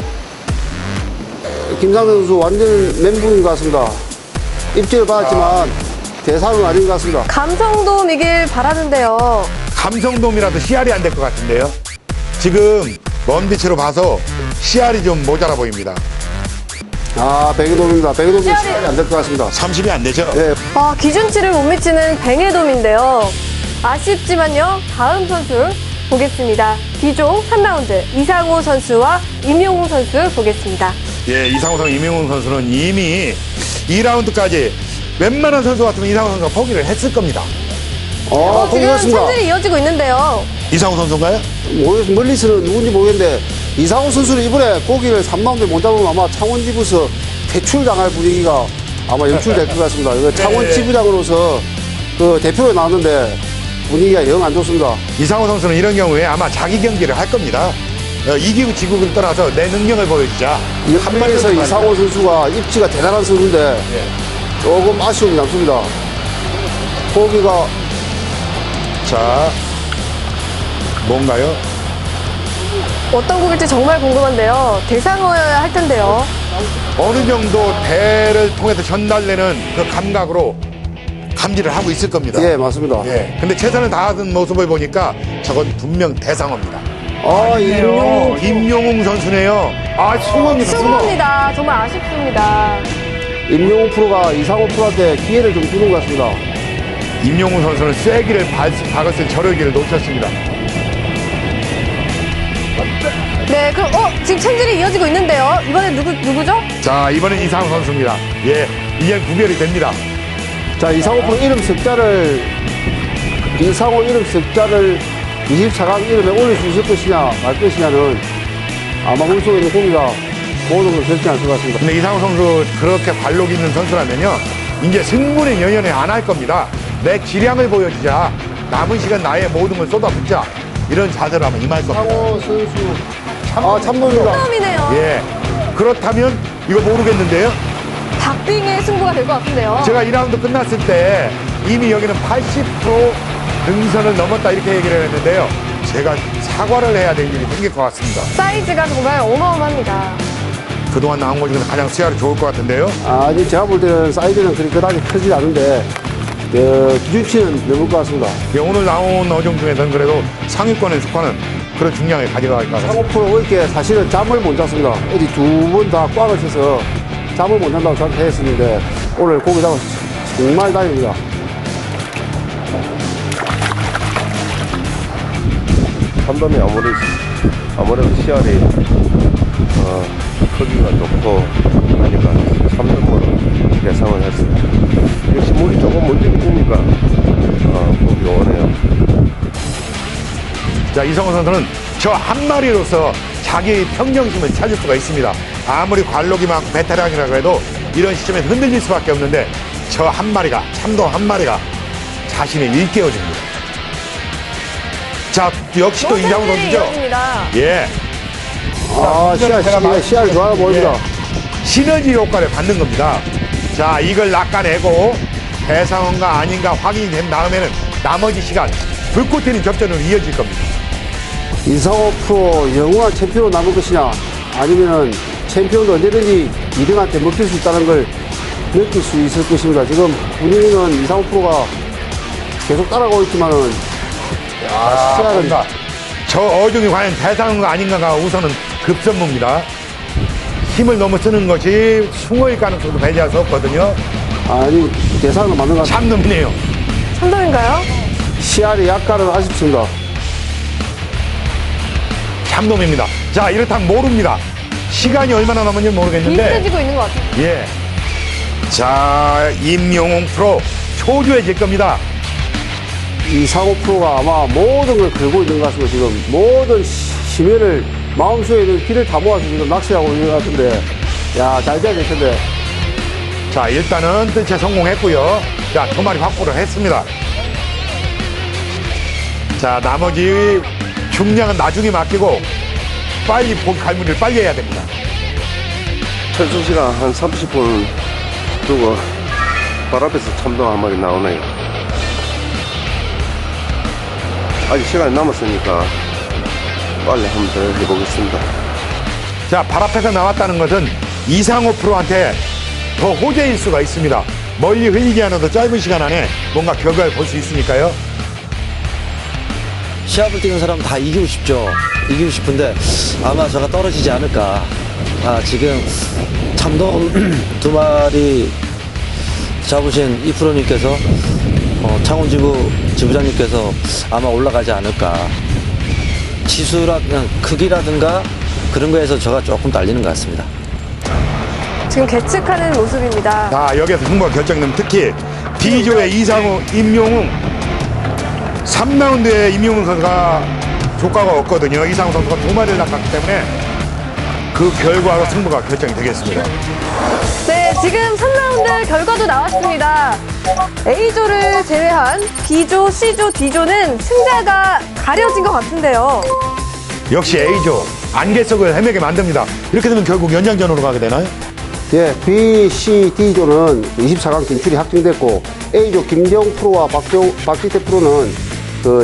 김상재 선수 완전 멘붕인 것 같습니다. 입질을 받았지만 대상은 아닌 것 같습니다. 감성돔이길 바라는데요. 감성돔이라도 씨알이 안 될 것 같은데요. 지금 먼 빛으로 봐서 씨알이 좀 모자라 보입니다. 아, 백이돔입니다. 백이돔이 씨알이- 시간이 안 될 것 같습니다. 30이 안 되죠? 예, 아, 기준치를 못 미치는 뱅에돔인데요. 아쉽지만요. 다음 선수 보겠습니다. B조 3라운드 이상호 선수와 임용웅 선수 보겠습니다. 예, 이상호 선수, 이명훈 선수는 이미 2라운드까지 웬만한 선수 같으면 이상호 선수가 포기를 했을 겁니다. 아, 지금 공격했습니다. 챔질이 이어지고 있는데요. 이상호 선수인가요? 멀리서는 누군지 모르겠는데 이상호 선수는 이번에 고기를 3라운드에 못 잡으면 아마 창원지부서 퇴출당할 분위기가 아마 연출될 것 같습니다. 이거 창원지부장으로서 그 대표로 나왔는데 분위기가 영 안 좋습니다. 이상호 선수는 이런 경우에 아마 자기 경기를 할 겁니다. 이기고 지구를 떠나서 내 능력을 보여주자. 이 한마리에서 이상호 선수가 입지가 대단한 선수인데 조금 아쉬움이 남습니다. 고기가 자, 뭔가요? 어떤 곡일지 정말 궁금한데요. 대상어여야 할 텐데요. 어느 정도 대를 통해서 전달되는 그 감각으로 감지를 하고 있을 겁니다. 예, 맞습니다. 예. 근데 최선을 다하는 모습을 보니까 저건 분명 대상어입니다. 아, 임용 임용웅 선수네요. 아, 숭어입니다, 숭어. 수고합니다. 정말 아쉽습니다. 임용호 프로가 이상호 프로한테 기회를 좀 주는 것 같습니다. 임용웅 선수는 쐐기를 박았을 저력기를 놓쳤습니다. 네, 그럼 지금 챔질이 이어지고 있는데요. 이번엔 누구죠? 자, 이번엔 이상호 선수입니다. 예, 이제 구별이 됩니다. 자, 이상호 프로 이름 석자를 24강 이름에 올릴 수 있을 것이냐 말 것이냐는 아마 물속에 있는 고기가 모든 걸 결정할 것 같습니다. 근데 이상호 선수 그렇게 관록 있는 선수라면요, 이제 승부는 연연해 안 할 겁니다. 내 기량을 보여주자. 남은 시간 나의 모든 걸 쏟아붓자. 이런 자세로 하면 임할 수 없습니다. 상호 선수. 참돔입니다. 처음이네요. 예. 그렇다면 이거 모르겠는데요. 박빙의 승부가 될 것 같은데요. 제가 2라운드 끝났을 때 이미 여기는 80% 능선을 넘었다 이렇게 얘기를 했는데요. 제가 사과를 해야 될 일이 생길 것 같습니다. 사이즈가 정말 어마어마합니다. 그동안 나온 것 중에서 가장 수야로 좋을 것 같은데요. 아니, 제가 볼 때는 사이즈는 그다지 크지 않은데, 기준치는 넘을 것 같습니다. 예, 오늘 나온 어종 중에서는 그래도 상위권에 속하는 그런 중량을 가져갈 것 같습니다. 상호 프로 이렇게 사실은 잠을 못 잤습니다. 어디 두 번 다 꽉을 쳐서 잠을 못 잔다고 생각했었는데, 오늘 고기 잡아 정말 다행입니다. 참돔이 아무래도 씨알이 크기가 좋고 하니까 참돔으로 대상을 했어요. 역시 물이 조금 문제가 되니까 보기가 오네요. 자, 이성호 선수는 저 한 마리로서 자기의 평정심을 찾을 수가 있습니다. 아무리 관록이 많고 베테랑이라고 해도 이런 시점에 흔들릴 수밖에 없는데 저 한 마리가, 참돔 한 마리가 자신을 일깨워줍니다. 자, 역시 또 이장훈 선수죠? 이어집니다. 예. 씨알 좋아 보입니다. 시너지 효과를 받는 겁니다. 자, 이걸 낚아내고 대상어인가 아닌가 확인이 된 다음에는 나머지 시간 불꽃 튀는 접전으로 이어질 겁니다. 이상호 프로 영원한 챔피언으로 남을 것이냐, 아니면은 챔피언도 언제든지 2등한테 먹힐 수 있다는 걸 느낄 수 있을 것입니다. 지금 분위기는 이상호 프로가 계속 따라가고 있지만은, 씨알은 저 어종이 과연 대상어인가 아닌가가 우선은 급선무입니다. 힘을 너무 쓰는 것이 숭어일 가능성도 배제할 수 없거든요. 아니, 대상은 맞는 것 같아요. 참놈이네요. 참돔인가요? 씨알이 약간은 아쉽습니다. 참놈입니다. 자, 이렇다면 모릅니다. 시간이 얼마나 남았는지 모르겠는데. 비슷해지고 있는 것 같아요. 예. 자, 임용웅 프로 초조해질 겁니다. 이상호 프로가 아마 모든 걸 걸고 있는 것 같습니다. 지금 모든 심혈을, 마음속에 있는 피를 다 모아서 지금 낚시하고 있는 것 같은데, 야, 잘 돼야 될 텐데. 자, 일단은 뜰채 성공했고요. 자, 2마리 확보를 했습니다. 자, 나머지 중량은 나중에 맡기고 빨리 갈무리를 빨리 해야 됩니다. 철수 시간 한 30분 두고 발 앞에서 참돔 한 마리 나오네요. 아직 시간이 남았으니까 빨리 한 번 더 해보겠습니다. 자, 발 앞에서 나왔다는 것은 이상호 프로한테 더 호재일 수가 있습니다. 멀리 흘리지 않아도 짧은 시간 안에 뭔가 결과를 볼 수 있으니까요. 시합을 뛰는 사람은 다 이기고 싶죠. 이기고 싶은데 아마 저가 떨어지지 않을까. 지금 참돔 2마리 잡으신 이 프로님께서 창원지부 지부장님께서 아마 올라가지 않을까. 치수랑 크기라든가 그런 거에서 저가 조금 딸리는 것 같습니다. 지금 계측하는 모습입니다. 자, 여기에서 승부가 결정되면 특히 D조의 이상우, 임용웅 3라운드에 임용웅 선수가 조과가 없거든요. 이상우 선수가 2마리를 낚았기 때문에 그 결과로 승부가 결정이 되겠습니다. 네, 지금 3라운드 결과도 나왔습니다. A조를 제외한 B조, C조, D조는 승자가 가려진 것 같은데요. 역시 A조 안개석을 헤매게 만듭니다. 이렇게 되면 결국 연장전으로 가게 되나요? 예, B, C, D조는 24강 진출이 확정됐고, A조 김재홍 프로와 박지태 프로는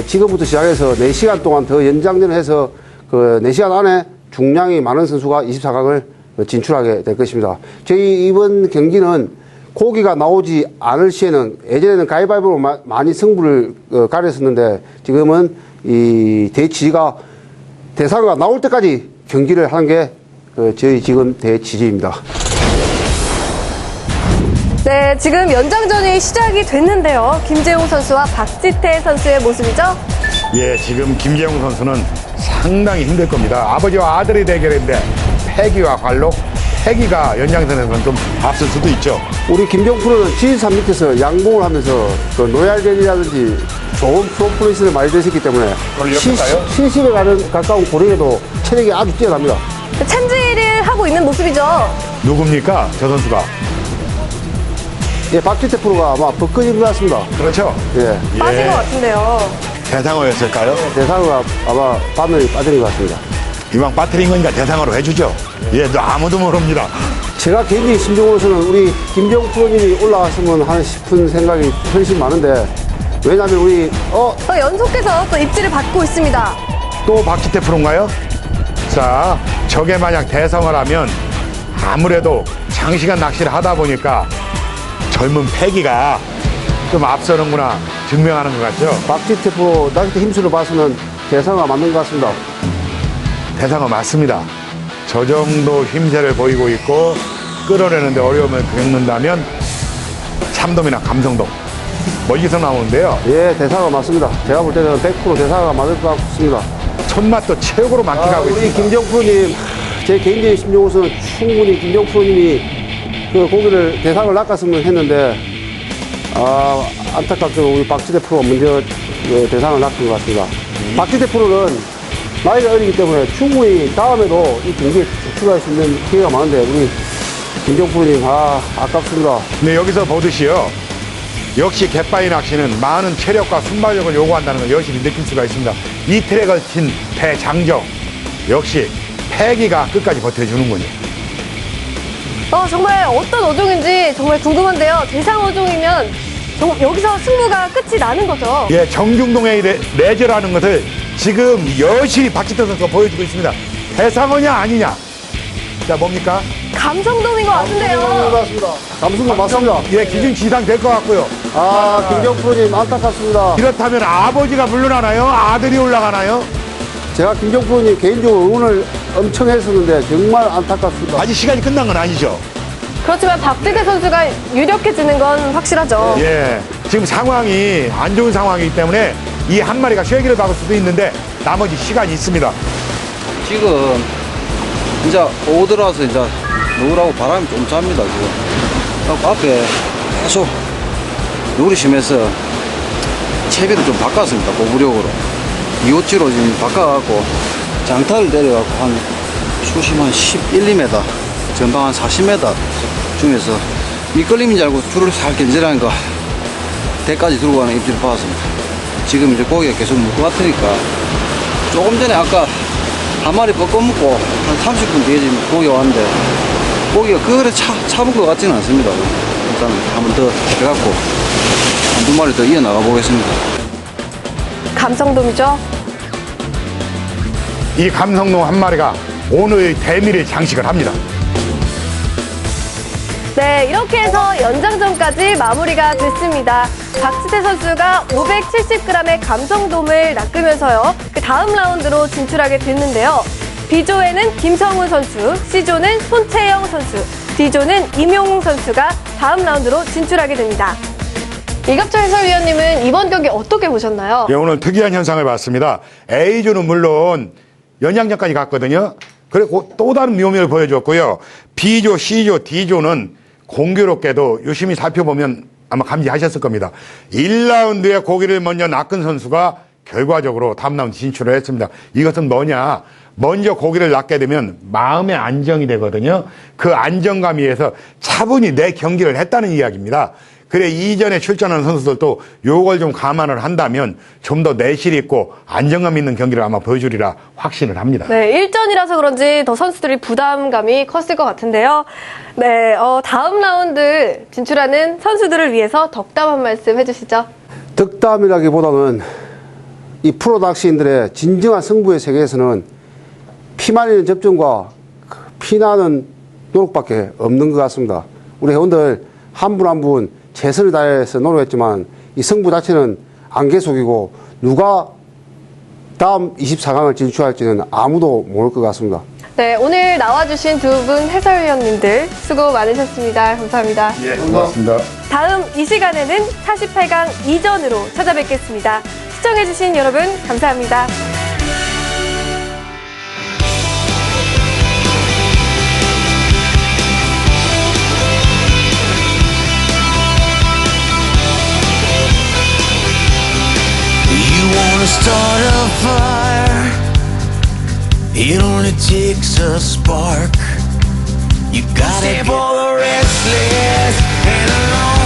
지금부터 시작해서 4시간 동안 더 연장전을 해서 4시간 안에 중량이 많은 선수가 24강을 진출하게 될 것입니다. 저희 이번 경기는 고기가 나오지 않을 시에는 예전에는 가위바위보로 많이 승부를 가렸었는데 지금은 이 대치가 대상어가 나올 때까지 경기를 하는 게 저희 지금 대치지입니다. 네, 지금 연장전이 시작이 됐는데요. 김재용 선수와 박지태 선수의 모습이죠. 예, 지금 김재웅 선수는 상당히 힘들 겁니다. 아버지와 아들의 대결인데 패기와 관록, 패기가 연장전에서는 좀 앞설 수도 있죠. 우리 김재용 프로는 지지산 밑에서 양봉을 하면서 노얄견이라든지 좋은 프로포리스를 많이 되셨기 때문에 70에 가까운 고령에도 체력이 아주 뛰어납니다. 참지를 하고 있는 모습이죠. 누굽니까? 저 선수가. 예, 박지태 프로가 아마 벚끈인 것 같습니다. 그렇죠. 예. 빠진 것 같은데요. 대상어였을까요? 대상어가 아마 바늘이 빠진 것 같습니다. 이왕 빠뜨린 거니까 대상어로 해주죠. 예, 너 아무도 모릅니다. 제가 개인적인 심정으로서는 우리 김정 프로님이 올라갔으면 하는 싶은 생각이 훨씬 많은데, 왜냐면 우리 또 연속해서 또 입지를 받고 있습니다. 또 박지태 프로인가요? 자, 저게 만약 대상어라면 아무래도 장시간 낚시를 하다 보니까 젊은 패기가 좀 앞서는구나 증명하는 것 같죠? 박지태 프로 낚시 힘수를 봐서는 대상어가 맞는 것 같습니다. 대상어 맞습니다. 저 정도 힘새를 보이고 있고 끌어내는데 어려움을 겪는다면 참돔이나 감성돔 멀리서 나오는데요. 예, 대상어 맞습니다. 제가 볼 때는 100% 대상어가 맞을 것 같습니다. 손맛도 최고로 만끽하고 우리 있습니다. 김정 프로님, 제 개인적인 심정으로서는 충분히 김정 프로님이 그 고기를 대상을 낚았으면 했는데, 안타깝게도 우리 박지태 프로가 먼저 그 대상을 낚은 것 같습니다. 박지태 프로는 나이가 어리기 때문에 충분히 다음에도 이 경기에 출발할 수 있는 기회가 많은데, 우리 김정 프로님, 아깝습니다. 네, 여기서 보듯이요. 역시 갯바위 낚시는 많은 체력과 순발력을 요구한다는 걸 여실히 느낄 수가 있습니다. 이 틀에 걸친 배장정. 역시 패기가 끝까지 버텨주는군요. 정말 어떤 어종인지 정말 궁금한데요. 대상어종이면 여기서 승부가 끝이 나는 거죠. 예, 정중동의 레저라는 것을 지금 여실히 박지태 선수가 보여주고 있습니다. 대상어냐 아니냐. 자, 뭡니까? 감성돔인 것 같은데요. 맞습니다. 감성돔 맞습니다. 예, 기준 지상 될 것 같고요. 김정 프로님 안타깝습니다. 이렇다면 아버지가 물러나나요? 아들이 올라가나요? 제가 김정 프로님 개인적으로 응원을 엄청 했었는데 정말 안타깝습니다. 아직 시간이 끝난 건 아니죠. 그렇지만 박지태 선수가 유력해지는 건 확실하죠. 예, 지금 상황이 안 좋은 상황이기 때문에 이 한 마리가 쇠기를 박을 수도 있는데 나머지 시간이 있습니다. 지금 이제 오후 들어와서 이제 노을하고 바람이 좀 짭니다 지금. 그래서 앞에 계속 노을이 심해서 채비를 좀 바꿨습니다. 고무력으로 2호치로 지금 바꿔갖고 장타를 내려갖고 한 수심 한 11, 2m 전방 한 40m 중에서 미끌림인 줄 알고 줄을 살 견제라니까 대까지 들고 가는 입질을 받았습니다. 지금 이제 고기가 계속 물 것 같으니까 조금 전에 아까 한 마리 꺾어먹고 한 30분 뒤에 지금 고기가 왔는데 고기가 그래 차분 것 같지는 않습니다. 일단 한 번 더 해갖고 한두 마리 더 이어나가 보겠습니다. 감성돔이죠. 이 감성돔 한 마리가 오늘 대미를 장식을 합니다. 네, 이렇게 해서 연장전까지 마무리가 됐습니다. 박지태 선수가 570g의 감성돔을 낚으면서요. 그 다음 라운드로 진출하게 됐는데요. B조에는 김성훈 선수, C조는 손채영 선수, D조는 임용웅 선수가 다음 라운드로 진출하게 됩니다. 이갑철 해설위원님은 이번 경기 어떻게 보셨나요? 예, 오늘 특이한 현상을 봤습니다. A조는 물론 연장전까지 갔거든요. 그리고 또 다른 묘미를 보여줬고요. B조, C조, D조는 공교롭게도 유심히 살펴보면 아마 감지하셨을 겁니다. 1라운드에 고기를 먼저 낚은 선수가 결과적으로 다음 라운드 진출을 했습니다. 이것은 뭐냐? 먼저 고기를 낚게 되면 마음의 안정이 되거든요. 그 안정감 위에서 차분히 내 경기를 했다는 이야기입니다. 그래, 이전에 출전한 선수들도 요걸 좀 감안을 한다면 좀 더 내실 있고 안정감 있는 경기를 아마 보여주리라 확신을 합니다. 네, 1전이라서 그런지 더 선수들이 부담감이 컸을 것 같은데요. 네, 다음 라운드 진출하는 선수들을 위해서 덕담 한 말씀 해주시죠. 덕담이라기보다는 이 프로 낚시인들의 진정한 승부의 세계에서는 피 말리는 접전과 피나는 노력밖에 없는 것 같습니다. 우리 회원들 한 분 한 분 최선을 다해서 노력했지만 이 승부 자체는 안개 속이고 누가 다음 24강을 진출할지는 아무도 모를 것 같습니다. 네, 오늘 나와주신 두 분 해설위원님들 수고 많으셨습니다. 감사합니다. 예, 고맙습니다. 다음 이 시간에는 48강 2전으로 찾아뵙겠습니다. 시청해주신 여러분 감사합니다. Start a fire. It only takes a spark. You gotta stay for the restless and alone.